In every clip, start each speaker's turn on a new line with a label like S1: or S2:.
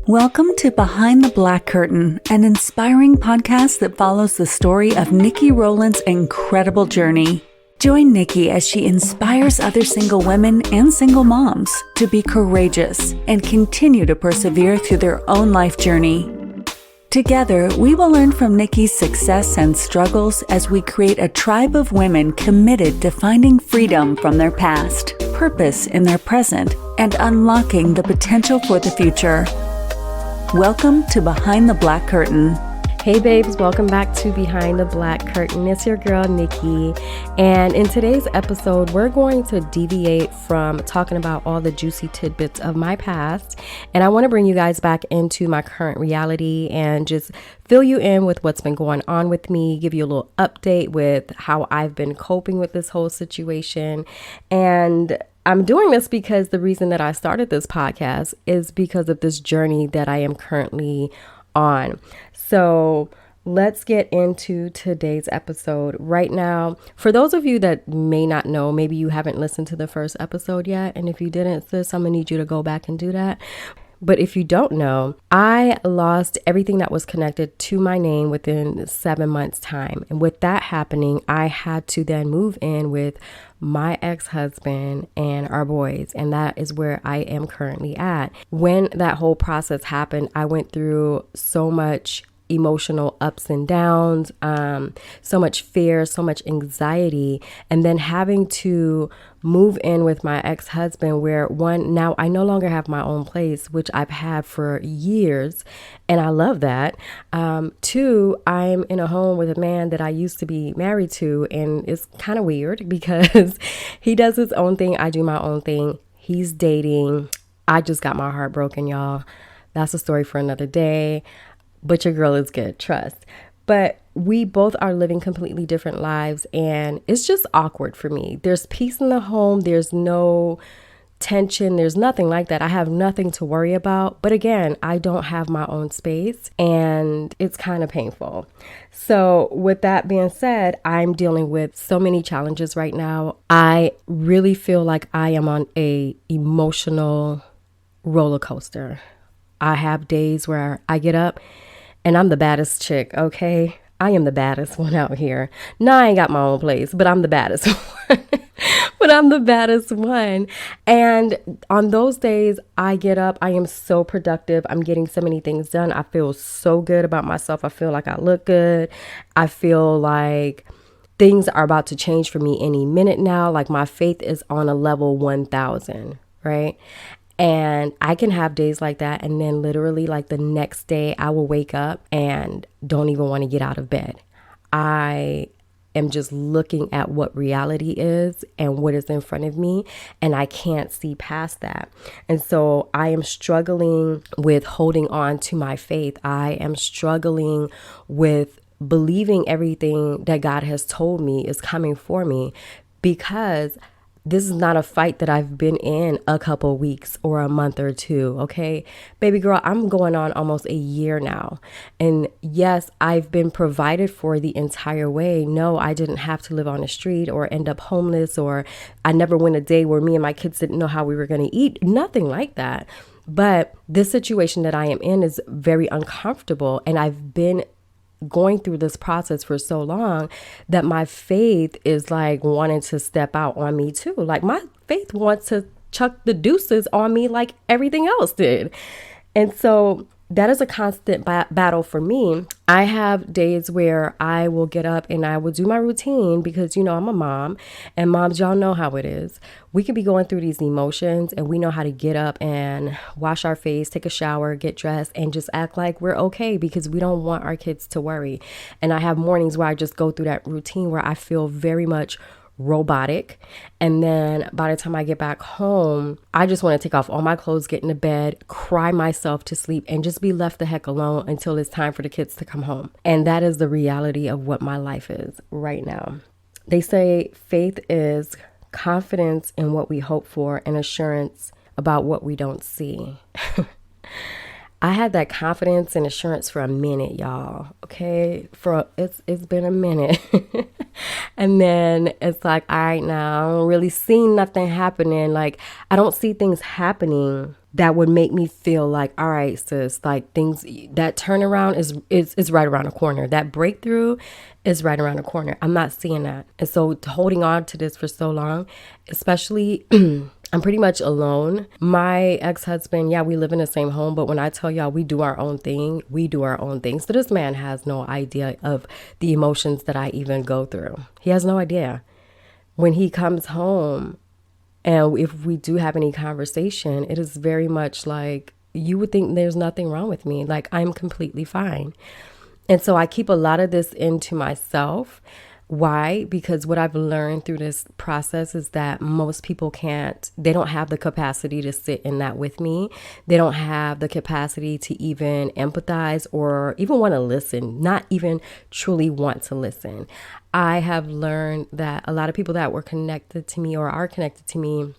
S1: Welcome to Behind the Black Curtain, an inspiring podcast that follows the story of Nikki Rowland's incredible journey. Join Nikki as she inspires other single women and single moms to be courageous and continue to persevere through their own life journey. Together, we will learn from Nikki's success and struggles as we create a tribe of women committed to finding freedom from their past, purpose in their present, and unlocking the potential for the future. Welcome to Behind the Black Curtain.
S2: Hey babes, welcome back to Behind the Black Curtain. It's your girl Nikki, and in today's episode we're going to deviate from talking about all the juicy tidbits of my past, and I want to bring you guys back into my current reality and just fill you in with what's been going on with me, give you a little update with how I've been coping with this whole situation. And I'm doing this because the reason that I started this podcast is because of this journey that I am currently on. So let's get into today's episode right now. For those of you that may not know, maybe you haven't listened to the first episode yet. And if you didn't, sis, I'm gonna need you to go back and do that. But if you don't know, I lost everything that was connected to my name within 7 months' time. And with that happening, I had to then move in with my ex-husband and our boys. And that is where I am currently at. When that whole process happened, I went through so much emotional ups and downs, so much fear, so much anxiety, and then having to move in with my ex-husband where one, now I no longer have my own place, which I've had for years, and I love that. Two, I'm in a home with a man that I used to be married to, and it's kind of weird because he does his own thing, I do my own thing. He's dating. I just got my heart broken, y'all. That's a story for another day. But your girl is good, trust. But we both are living completely different lives, and it's just awkward for me. There's peace in the home. There's no tension. There's nothing like that. I have nothing to worry about. But again, I don't have my own space, and it's kind of painful. So with that being said, I'm dealing with so many challenges right now. I really feel like I am on a emotional roller coaster. I have days where I get up and I'm the baddest chick, okay? I am the baddest one out here. Now I ain't got my own place, but I'm the baddest one. And on those days, I get up, I am so productive. I'm getting so many things done. I feel so good about myself. I feel like I look good. I feel like things are about to change for me any minute now. Like my faith is on a level 1000, right? And I can have days like that. And then literally like the next day I will wake up and don't even want to get out of bed. I am just looking at what reality is and what is in front of me. And I can't see past that. And so I am struggling with holding on to my faith. I am struggling with believing everything that God has told me is coming for me, because this is not a fight that I've been in a couple weeks or a month or two, okay? Baby girl, I'm going on almost a year now. And yes, I've been provided for the entire way. No, I didn't have to live on the street or end up homeless, or I never went a day where me and my kids didn't know how we were going to eat. Nothing like that. But this situation that I am in is very uncomfortable, and I've been going through this process for so long that my faith is like wanting to step out on me too. Like my faith wants to chuck the deuces on me like everything else did. And so that is a constant battle for me. I have days where I will get up and I will do my routine because, you know, I'm a mom, and moms, y'all know how it is. We could be going through these emotions and we know how to get up and wash our face, take a shower, get dressed, and just act like we're okay because we don't want our kids to worry. And I have mornings where I just go through that routine where I feel very much robotic. And then by the time I get back home, I just want to take off all my clothes, get into bed, cry myself to sleep, and just be left the heck alone until it's time for the kids to come home. And that is the reality of what my life is right now. They say faith is confidence in what we hope for and assurance about what we don't see. I had that confidence and assurance for a minute, y'all. Okay, it's been a minute. And then it's like, all right, now I don't really see nothing happening. Like, I don't see things happening that would make me feel like, all right, sis, like things, that turnaround is right around the corner. That breakthrough is right around the corner. I'm not seeing that. And so holding on to this for so long, especially I'm pretty much alone. My ex-husband, yeah, we live in the same home, but when I tell y'all we do our own thing, we do our own thing. So this man has no idea of the emotions that I even go through. He has no idea. When he comes home, and if we do have any conversation, it is very much like you would think there's nothing wrong with me. Like, I'm completely fine. And so I keep a lot of this into myself. Why? Because what I've learned through this process is that most people they don't have the capacity to sit in that with me. They don't have the capacity to even empathize or even want to listen, not even truly want to listen. I have learned that a lot of people that were connected to me or are connected to me,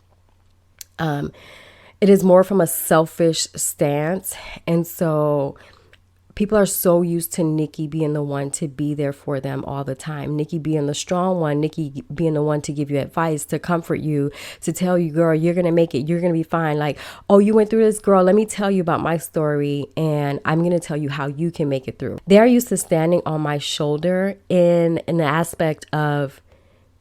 S2: it is more from a selfish stance. And so people are so used to Nikki being the one to be there for them all the time. Nikki being the strong one, Nikki being the one to give you advice, to comfort you, to tell you, girl, you're going to make it. You're going to be fine. Like, oh, you went through this, girl. Let me tell you about my story and I'm going to tell you how you can make it through. They're used to standing on my shoulder in an aspect of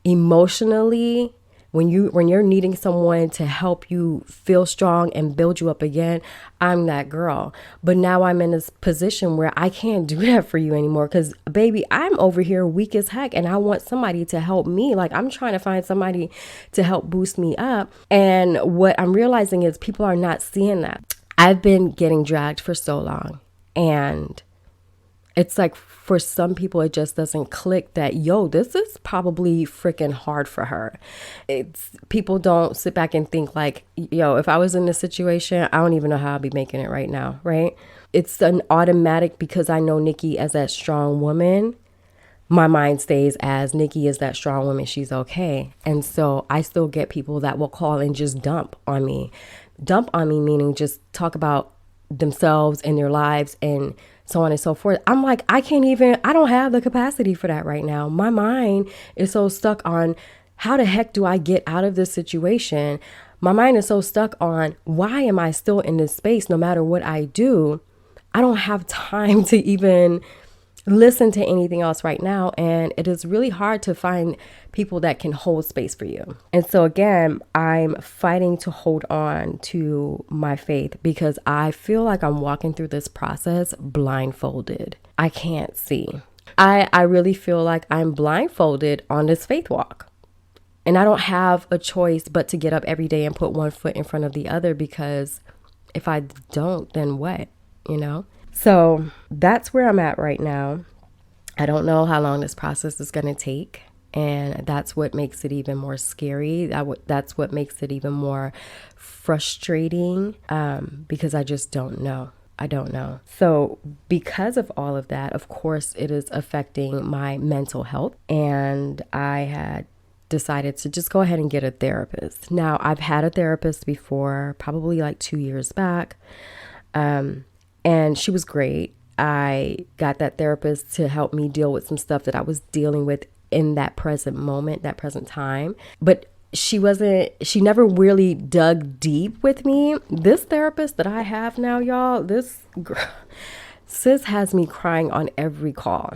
S2: emotionally. When you're needing someone to help you feel strong and build you up again, I'm that girl. But now I'm in this position where I can't do that for you anymore because, baby, I'm over here weak as heck and I want somebody to help me. Like, I'm trying to find somebody to help boost me up. And what I'm realizing is people are not seeing that. I've been getting dragged for so long, and it's like for some people, it just doesn't click that, yo, this is probably freaking hard for her. People don't sit back and think like, yo, if I was in this situation, I don't even know how I'd be making it right now, right? It's an automatic because I know Nikki as that strong woman. My mind stays as Nikki is that strong woman. She's okay. And so I still get people that will call and just dump on me. Dump on me meaning just talk about themselves and their lives and so on and so forth. I'm like, I don't have the capacity for that right now. My mind is so stuck on how the heck do I get out of this situation? My mind is so stuck on why am I still in this space no matter what I do? I don't have time to even listen to anything else right now. And it is really hard to find people that can hold space for you. And so again, I'm fighting to hold on to my faith because I feel like I'm walking through this process blindfolded. I can't see. I really feel like I'm blindfolded on this faith walk. And I don't have a choice but to get up every day and put one foot in front of the other, because if I don't, then what, you know? So that's where I'm at right now. I don't know how long this process is going to take. And that's what makes it even more scary. That's what makes it even more frustrating, because I just don't know. I don't know. So because of all of that, of course, it is affecting my mental health. And I had decided to just go ahead and get a therapist. Now, I've had a therapist before, probably like 2 years back. And she was great. I got that therapist to help me deal with some stuff that I was dealing with in that present moment, that present time. But she never really dug deep with me. This therapist that I have now, y'all, sis has me crying on every call.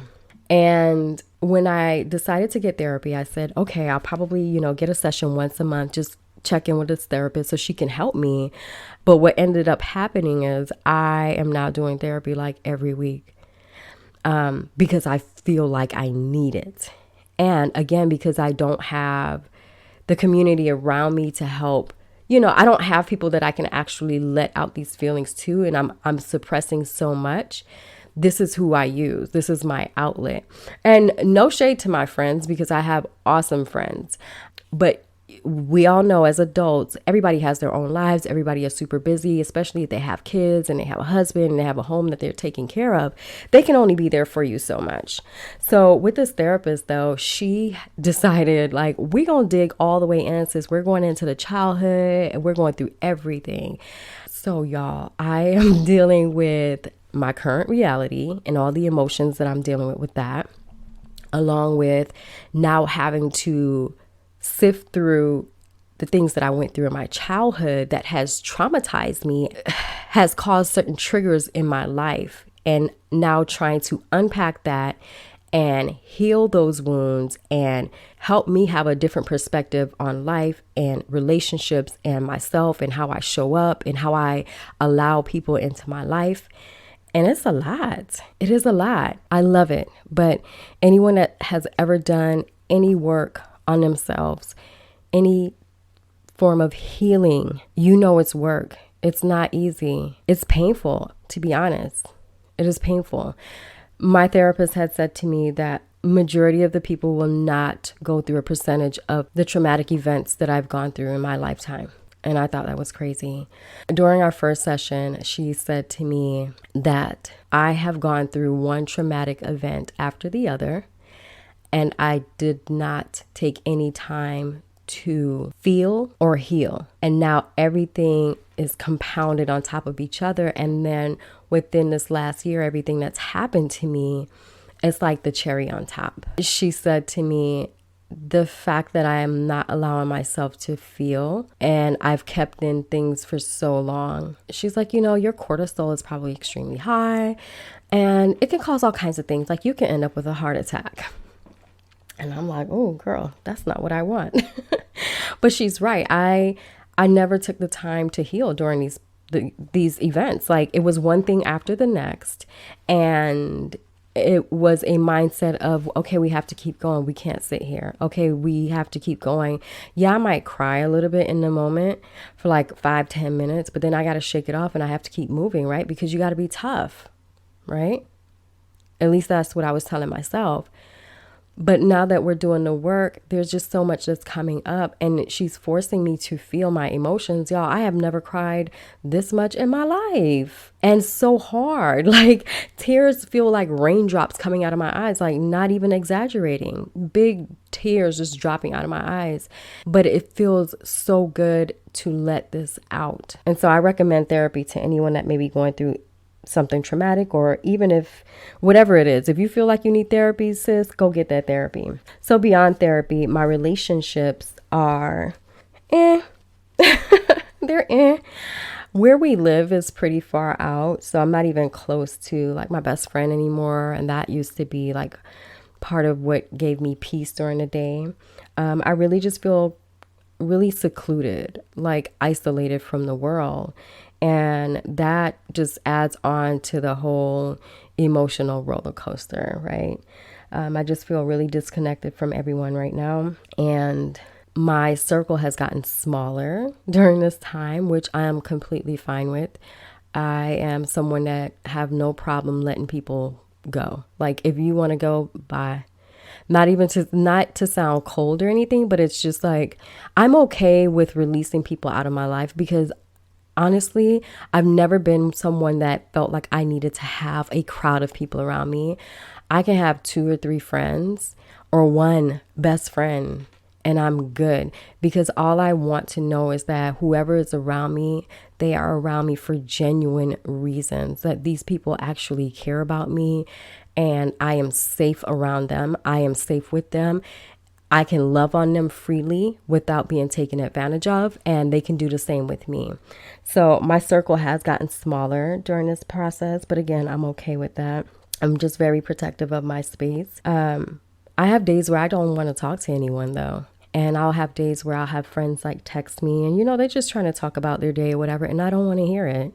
S2: And when I decided to get therapy, I said, okay, I'll probably, get a session once a month, just check in with this therapist so she can help me. But what ended up happening is I am now doing therapy like every week, because I feel like I need it. And again, because I don't have the community around me to help, I don't have people that I can actually let out these feelings to, and I'm suppressing so much. This is who I use. This is my outlet. And no shade to my friends, because I have awesome friends. But we all know as adults, everybody has their own lives. Everybody is super busy, especially if they have kids and they have a husband and they have a home that they're taking care of. They can only be there for you so much. So with this therapist, though, she decided like, we're going to dig all the way in, sis. We're going into the childhood and we're going through everything. So y'all, I am dealing with my current reality and all the emotions that I'm dealing with that, along with now having to sift through the things that I went through in my childhood that has traumatized me, has caused certain triggers in my life, and now trying to unpack that and heal those wounds and help me have a different perspective on life and relationships and myself and how I show up and how I allow people into my life. And it's a lot. It is a lot. I love it. But anyone that has ever done any work on themselves, any form of healing, you know it's work. It's not easy. It's painful, to be honest. It is painful. My therapist had said to me that majority of the people will not go through a percentage of the traumatic events that I've gone through in my lifetime. And I thought that was crazy. During our first session, she said to me that I have gone through one traumatic event after the other, and I did not take any time to feel or heal. And now everything is compounded on top of each other. And then within this last year, everything that's happened to me, it's like the cherry on top. She said to me, the fact that I am not allowing myself to feel, and I've kept in things for so long. She's like, your cortisol is probably extremely high, and it can cause all kinds of things. Like you can end up with a heart attack. And I'm like, oh, girl, that's not what I want. But she's right. I never took the time to heal during these events. Like it was one thing after the next. And it was a mindset of, okay, we have to keep going. We can't sit here. Okay, we have to keep going. Yeah, I might cry a little bit in the moment for like 5-10 minutes, but then I got to shake it off and I have to keep moving, right? Because you got to be tough, right? At least that's what I was telling myself. But now that we're doing the work, there's just so much that's coming up, and she's forcing me to feel my emotions. Y'all, I have never cried this much in my life, and so hard. Like tears feel like raindrops coming out of my eyes, like not even exaggerating. Big tears just dropping out of my eyes. But it feels so good to let this out. And so I recommend therapy to anyone that may be going through something traumatic, or even if whatever it is, if you feel like you need therapy, sis, go get that therapy. So beyond therapy, my relationships are they're where we live is pretty far out, so I'm not even close to like my best friend anymore, and that used to be like part of what gave me peace during the day. I really just feel really secluded, like isolated from the world. And that just adds on to the whole emotional roller coaster, right? I just feel really disconnected from everyone right now. And my circle has gotten smaller during this time, which I am completely fine with. I am someone that have no problem letting people go. Like if you want to go, bye. Not to sound cold or anything, but it's just like I'm okay with releasing people out of my life because honestly, I've never been someone that felt like I needed to have a crowd of people around me. I can have 2 or 3 friends or one best friend and I'm good, because all I want to know is that whoever is around me, they are around me for genuine reasons, that these people actually care about me and I am safe around them. I am safe with them. I can love on them freely without being taken advantage of, and they can do the same with me. So my circle has gotten smaller during this process, but again, I'm okay with that. I'm just very protective of my space. I have days where I don't want to talk to anyone though. And I'll have days where I'll have friends like text me and, they're just trying to talk about their day or whatever. And I don't want to hear it.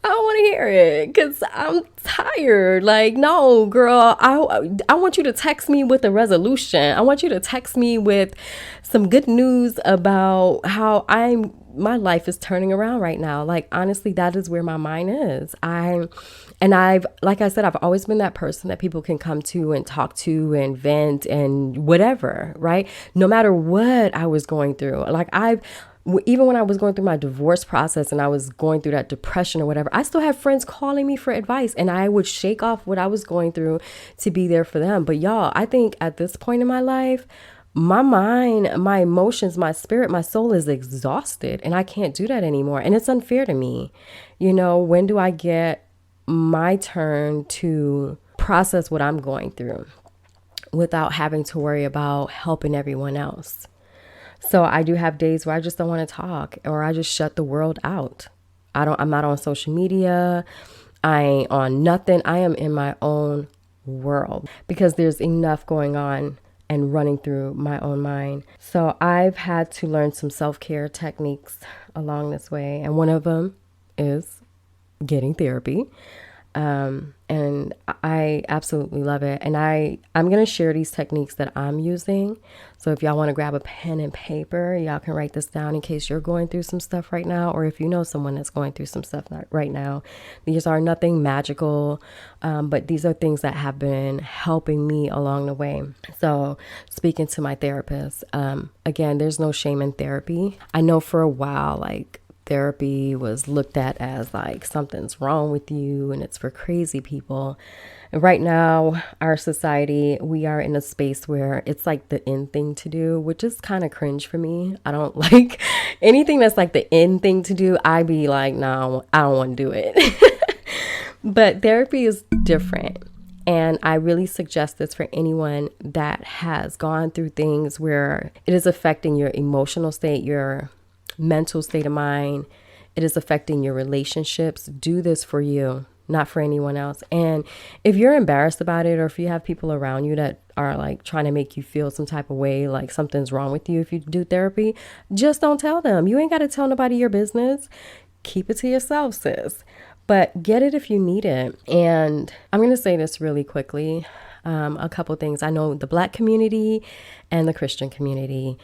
S2: I don't want to hear it because I'm tired. Like, no, girl, I want you to text me with a resolution. I want you to text me with some good news about how my life is turning around right now. Like, honestly, that is where my mind is. Like I said, I've always been that person that people can come to and talk to and vent and whatever, right? No matter what I was going through. Like even when I was going through my divorce process and I was going through that depression or whatever, I still have friends calling me for advice, and I would shake off what I was going through to be there for them. But y'all, I think at this point in my life, my mind, my emotions, my spirit, my soul is exhausted and I can't do that anymore. And it's unfair to me. When do I get my turn to process what I'm going through without having to worry about helping everyone else? So I do have days where I just don't want to talk, or I just shut the world out. I'm not on social media. I ain't on nothing. I am in my own world because there's enough going on and running through my own mind. So I've had to learn some self-care techniques along this way. And one of them is getting therapy. And I absolutely love it. And I'm going to share these techniques that I'm using. So if y'all want to grab a pen and paper, y'all can write this down in case you're going through some stuff right now, or if you know someone that's going through some stuff right now. These are nothing magical, but these are things that have been helping me along the way. So speaking to my therapist, again, there's no shame in therapy. I know for a while, like, therapy was looked at as like something's wrong with you and it's for crazy people. And right now, our society, we are in a space where it's like the in thing to do, which is kind of cringe for me. I don't like anything that's like the in thing to do. I be like, no, I don't want to do it. But therapy is different. And I really suggest this for anyone that has gone through things where it is affecting your emotional state, your mental state of mind. It is affecting your relationships. Do this for you, not for anyone else. And if you're embarrassed about it, or if you have people around you that are like trying to make you feel some type of way, like something's wrong with you if you do therapy, just don't tell them. You ain't got to tell nobody your business. Keep it to yourself, sis. But get it if you need it. And I'm going to say this really quickly. A couple things. I know the Black community and the Christian community,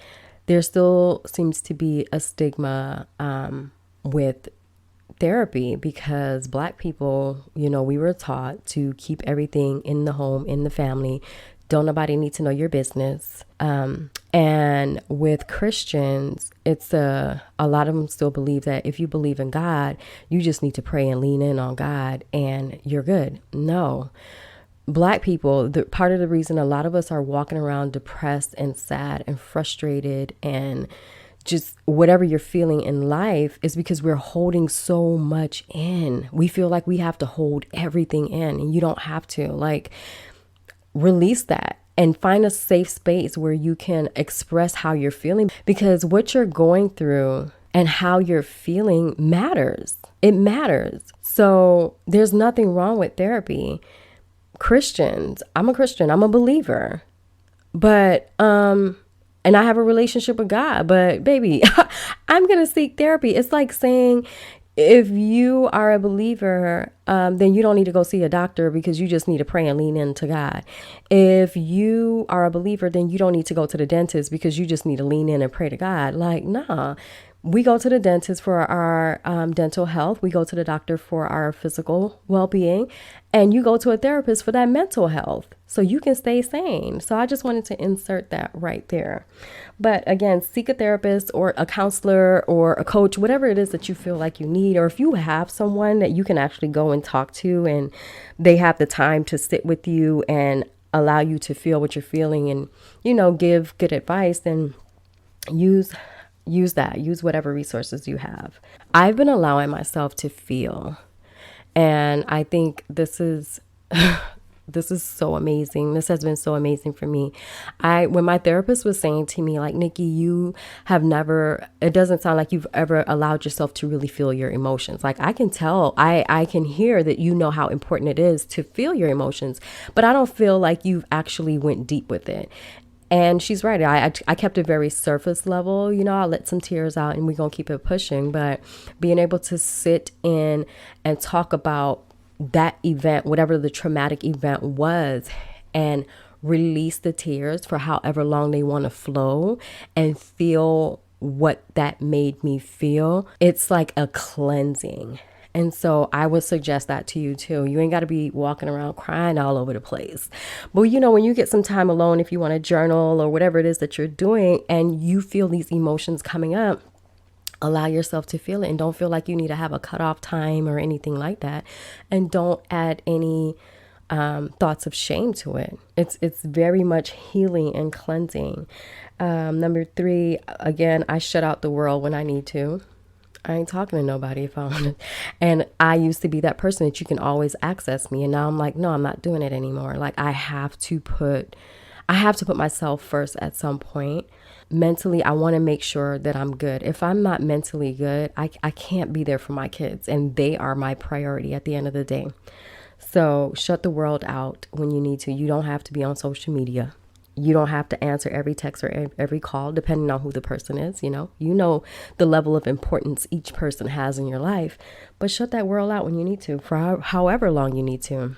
S2: there still seems to be a stigma with therapy because Black people, we were taught to keep everything in the home, in the family. Don't nobody need to know your business. And with Christians, it's a lot of them still believe that if you believe in God, you just need to pray and lean in on God and you're good. No. Black people, part of the reason a lot of us are walking around depressed and sad and frustrated and just whatever you're feeling in life is because we're holding so much in. We feel like we have to hold everything in, and you don't have to. Like, release that and find a safe space where you can express how you're feeling, because what you're going through and how you're feeling matters. It matters. So there's nothing wrong with therapy. Christians, I'm a Christian, I'm a believer, but, and I have a relationship with God, but baby, I'm going to seek therapy. It's like saying, if you are a believer, then you don't need to go see a doctor because you just need to pray and lean into God. If you are a believer, then you don't need to go to the dentist because you just need to lean in and pray to God. Like, nah. We go to the dentist for our dental health. We go to the doctor for our physical well-being. And you go to a therapist for that mental health so you can stay sane. So I just wanted to insert that right there. But again, seek a therapist or a counselor or a coach, whatever it is that you feel like you need. Or if you have someone that you can actually go and talk to and they have the time to sit with you and allow you to feel what you're feeling and, give good advice, then use whatever resources you have. I've been allowing myself to feel, and I think this is so amazing. This has been so amazing for me. When my therapist was saying to me, like, Nikki, it doesn't sound like you've ever allowed yourself to really feel your emotions. Like, I can tell, I can hear that you know how important it is to feel your emotions, but I don't feel like you've actually went deep with it. And she's right. I kept it very surface level. I let some tears out and we're going to keep it pushing. But being able to sit in and talk about that event, whatever the traumatic event was, and release the tears for however long they want to flow and feel what that made me feel, it's like a cleansing. And so I would suggest that to you too. You ain't got to be walking around crying all over the place. But when you get some time alone, if you want to journal or whatever it is that you're doing and you feel these emotions coming up, allow yourself to feel it and don't feel like you need to have a cutoff time or anything like that. And don't add any thoughts of shame to it. It's very much healing and cleansing. Number 3, again, I shut out the world when I need to. I ain't talking to nobody if I want to. And I used to be that person that you can always access me. And now I'm like, no, I'm not doing it anymore. Like I have to put myself first at some point. Mentally, I want to make sure that I'm good. If I'm not mentally good, I can't be there for my kids. And they are my priority at the end of the day. So shut the world out when you need to. You don't have to be on social media. You don't have to answer every text or every call, depending on who the person is. You know the level of importance each person has in your life, but shut that world out when you need to for however long you need to.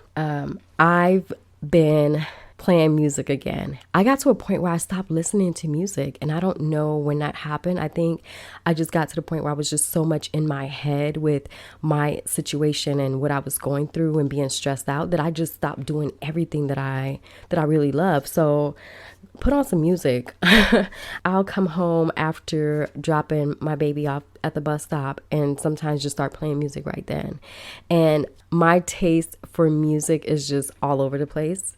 S2: I've been playing music again. I got to a point where I stopped listening to music, and I don't know when that happened. I think I just got to the point where I was just so much in my head with my situation and what I was going through and being stressed out that I just stopped doing everything that I really love. So put on some music. I'll come home after dropping my baby off at the bus stop and sometimes just start playing music right then. And my taste for music is just all over the place.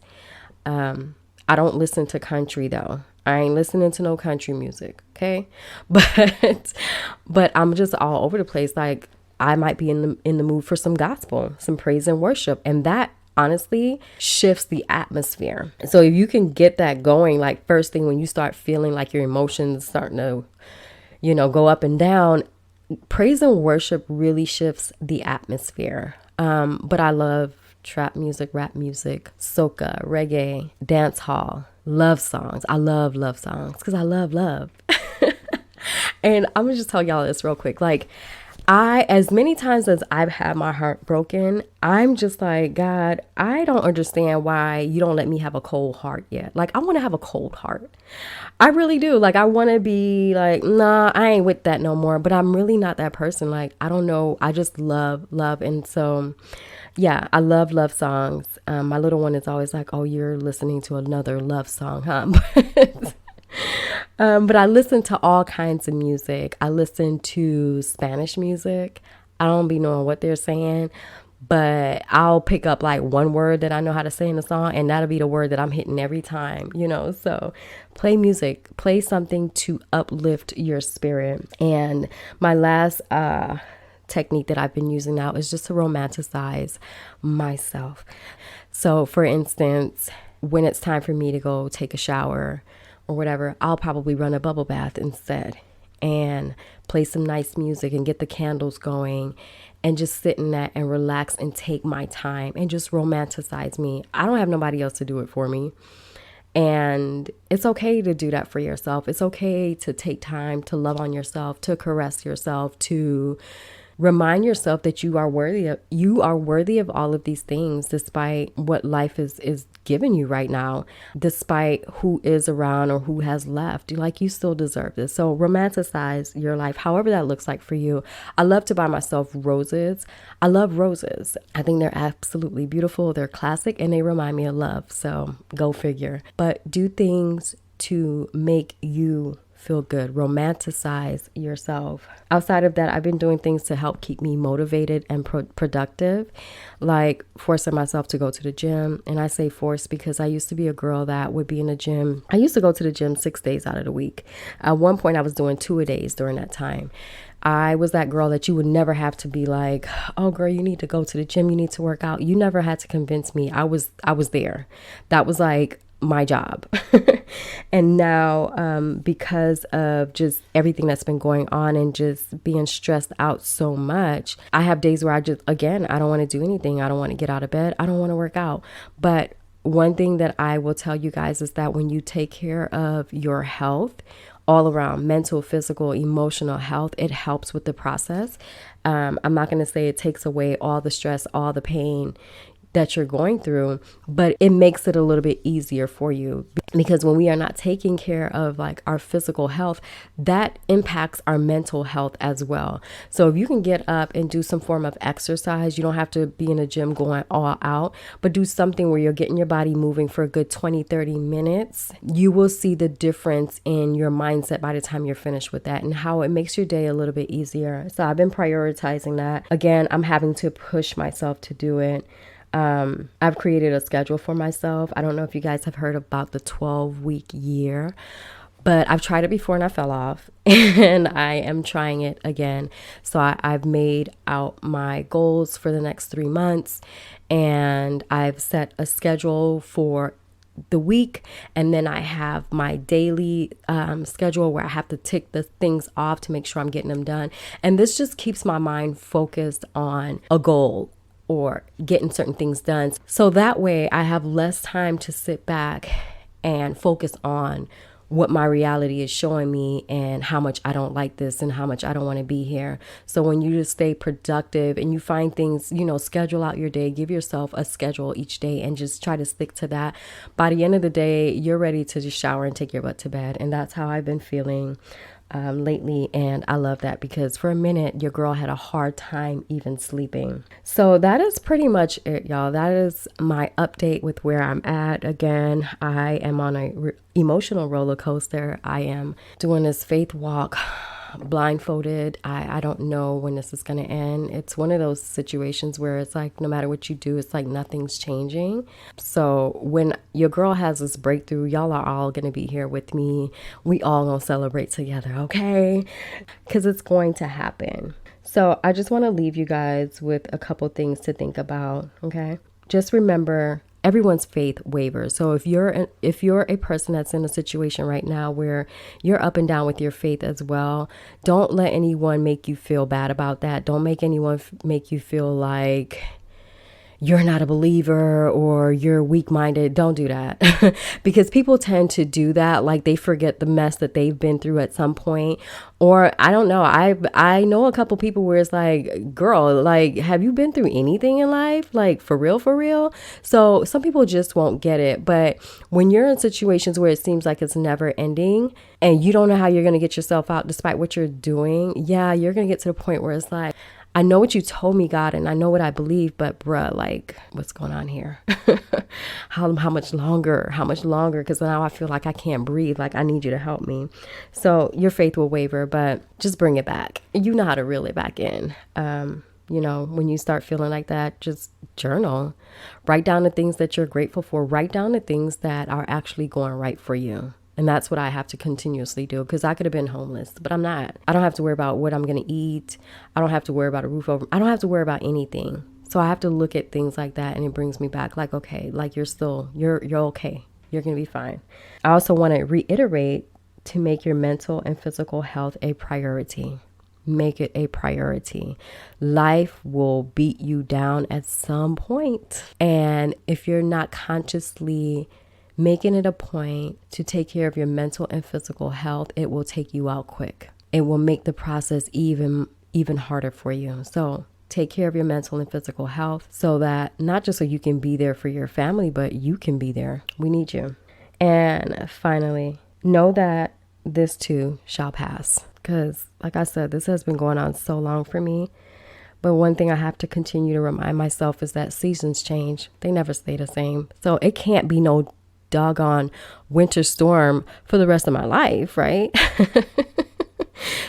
S2: I don't listen to country though. I ain't listening to no country music. Okay. But I'm just all over the place. Like I might be in the mood for some gospel, some praise and worship. And that honestly shifts the atmosphere. So if you can get that going, like first thing when you start feeling like your emotions starting to, go up and down, praise and worship really shifts the atmosphere. But I love trap music, rap music, soca, reggae, dance hall, love songs. I love love songs because I love love. And I'm gonna just tell y'all this real quick. Like as many times as I've had my heart broken, I'm just like, God, I don't understand why you don't let me have a cold heart yet. Like I want to have a cold heart. I really do. Like I want to be like, nah, I ain't with that no more. But I'm really not that person. Like, I don't know. I just love. And so yeah, I love love songs. My little one is always like, oh, you're listening to another love song, huh? But I listen to all kinds of music. I listen to Spanish music. I don't be knowing what they're saying, but I'll pick up like one word that I know how to say in the song, and that'll be the word that I'm hitting every time, So play music, play something to uplift your spirit. And my last technique that I've been using now is just to romanticize myself. So for instance, when it's time for me to go take a shower or whatever, I'll probably run a bubble bath instead and play some nice music and get the candles going and just sit in that and relax and take my time and just romanticize me. I don't have nobody else to do it for me. And it's okay to do that for yourself. It's okay to take time to love on yourself, to caress yourself, to remind yourself that you are worthy of all of these things, despite what life is giving you right now, despite who is around or who has left. You still deserve this. So romanticize your life, however that looks like for you. I love to buy myself roses. I love roses. I think they're absolutely beautiful. They're classic and they remind me of love. So go figure. But do things to make you feel good. Romanticize yourself. Outside of that, I've been doing things to help keep me motivated and productive, like forcing myself to go to the gym. And I say force because I used to be a girl that would be in the gym. I used to go to the gym 6 days out of the week. At one point, I was doing 2-a-days during that time. I was that girl that you would never have to be like, oh girl, you need to go to the gym. You need to work out. You never had to convince me. I was there. That was like my job. And now, because of just everything that's been going on and just being stressed out so much, I have days where I don't want to do anything. I don't want to get out of bed. I don't want to work out. But one thing that I will tell you guys is that when you take care of your health, all around mental, physical, emotional health, it helps with the process. I'm not going to say it takes away all the stress, all the pain that you're going through, but it makes it a little bit easier for you, because when we are not taking care of like our physical health, that impacts our mental health as well. So if you can get up and do some form of exercise, you don't have to be in a gym going all out, but do something where you're getting your body moving for a good 20-30 minutes, you will see the difference in your mindset by the time you're finished with that and how it makes your day a little bit easier. So I've been prioritizing that. Again, I'm having to push myself to do it. I've created a schedule for myself. I don't know if you guys have heard about the 12-week year, but I've tried it before and I fell off and I am trying it again. So I've made out my goals for the next 3 months and I've set a schedule for the week. And then I have my daily schedule where I have to tick the things off to make sure I'm getting them done. And this just keeps my mind focused on a goal or getting certain things done. So that way I have less time to sit back and focus on what my reality is showing me and how much I don't like this and how much I don't want to be here. So when you just stay productive and you find things, schedule out your day, give yourself a schedule each day and just try to stick to that. By the end of the day, you're ready to just shower and take your butt to bed. And that's how I've been feeling lately. And I love that because for a minute, your girl had a hard time even sleeping. So that is pretty much it, y'all. That is my update with where I'm at. Again, I am on a emotional roller coaster. I am doing this faith walk blindfolded. I don't know when this is going to end. It's one of those situations where it's like, no matter what you do, it's like nothing's changing. So when your girl has this breakthrough, y'all are all going to be here with me. We all going to celebrate together, okay? Because it's going to happen. So I just want to leave you guys with a couple things to think about, okay? Just remember, everyone's faith wavers. So if you're a person that's in a situation right now where you're up and down with your faith as well, don't let anyone make you feel bad about that. Don't make anyone make you feel like you're not a believer or you're weak-minded. Don't do that because people tend to do that. Like they forget the mess that they've been through at some point. Or I don't know. I know a couple people where it's like, girl, like, have you been through anything in life? Like for real, for real? So some people just won't get it. But when you're in situations where it seems like it's never ending and you don't know how you're going to get yourself out despite what you're doing, yeah, you're going to get to the point where it's like, I know what you told me, God, and I know what I believe, but bruh, like, what's going on here? How much longer? How much longer? Because now I feel like I can't breathe. Like, I need you to help me. So your faith will waver, but just bring it back. You know how to reel it back in. When you start feeling like that, just journal. Write down the things that you're grateful for. Write down the things that are actually going right for you. And that's what I have to continuously do because I could have been homeless, but I'm not. I don't have to worry about what I'm going to eat. I don't have to worry about a roof over. I don't have to worry about anything. So I have to look at things like that and it brings me back like, okay, like you're okay. You're going to be fine. I also want to reiterate to make your mental and physical health a priority. Make it a priority. Life will beat you down at some point. And if you're not consciously making it a point to take care of your mental and physical health, it will take you out quick. It will make the process even harder for you. So take care of your mental and physical health so that not just so you can be there for your family, but you can be there. We need you. And finally, know that this too shall pass. Because like I said, this has been going on so long for me. But one thing I have to continue to remind myself is that seasons change. They never stay the same. So it can't be no doggone winter storm for the rest of my life, right?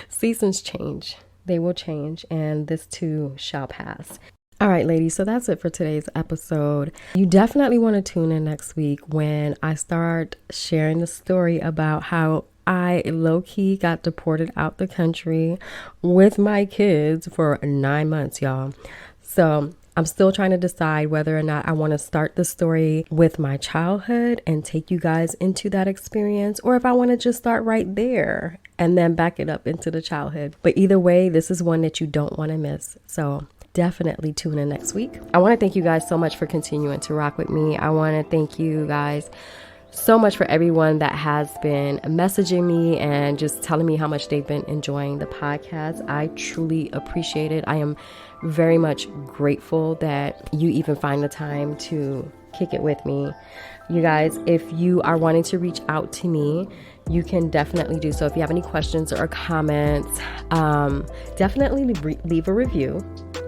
S2: Seasons change. They will change, and this too shall pass. All right, ladies, so that's it for today's episode. You definitely want to tune in next week when I start sharing the story about how I low-key got deported out the country with my kids for 9 months, y'all. So I'm still trying to decide whether or not I want to start the story with my childhood and take you guys into that experience, or if I want to just start right there and then back it up into the childhood. But either way, this is one that you don't want to miss. So definitely tune in next week. I want to thank you guys so much for continuing to rock with me. I want to thank you guys so much for everyone that has been messaging me and just telling me how much they've been enjoying the podcast. I truly appreciate it. I am very much grateful that you even find the time to kick it with me. You guys, if you are wanting to reach out to me, you can definitely do so. If you have any questions or comments, definitely leave a review.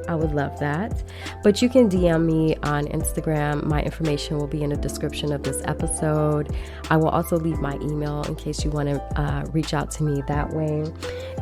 S2: I would love that. But you can DM me on Instagram. My information will be in the description of this episode. I will also leave my email in case you want to reach out to me that way.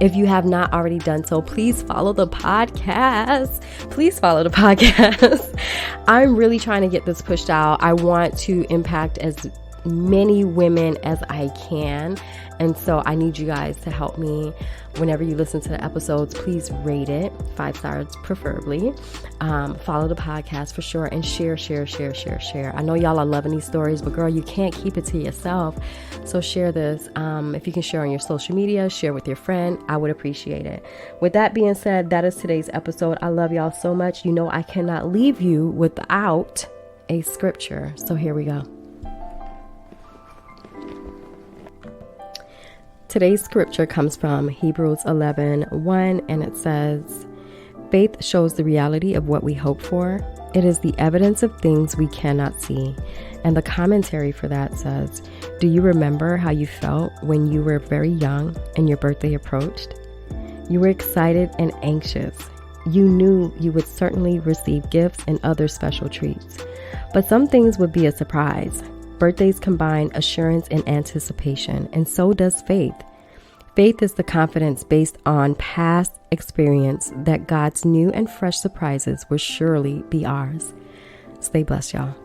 S2: If you have not already done so, please follow the podcast. Please follow the podcast. I'm really trying to get this pushed out. I want to impact as many women as I can. And so I need you guys to help me. Whenever you listen to the episodes, please rate it 5 stars preferably. Follow the podcast for sure, and share. I know y'all are loving these stories, but girl, you can't keep it to yourself. So share this. If you can share on your social media, share with your friend, I would appreciate it. With that being said, that is today's episode. I love y'all so much. You know I cannot leave you without a scripture. So here we go. Today's scripture comes from Hebrews 11:1, and it says, "Faith shows the reality of what we hope for. It is the evidence of things we cannot see." And the commentary for that says, "Do you remember how you felt when you were very young and your birthday approached? You were excited and anxious. You knew you would certainly receive gifts and other special treats. But some things would be a surprise. Birthdays combine assurance and anticipation, and so does faith. Faith is the confidence based on past experience that God's new and fresh surprises will surely be ours." Stay blessed, y'all.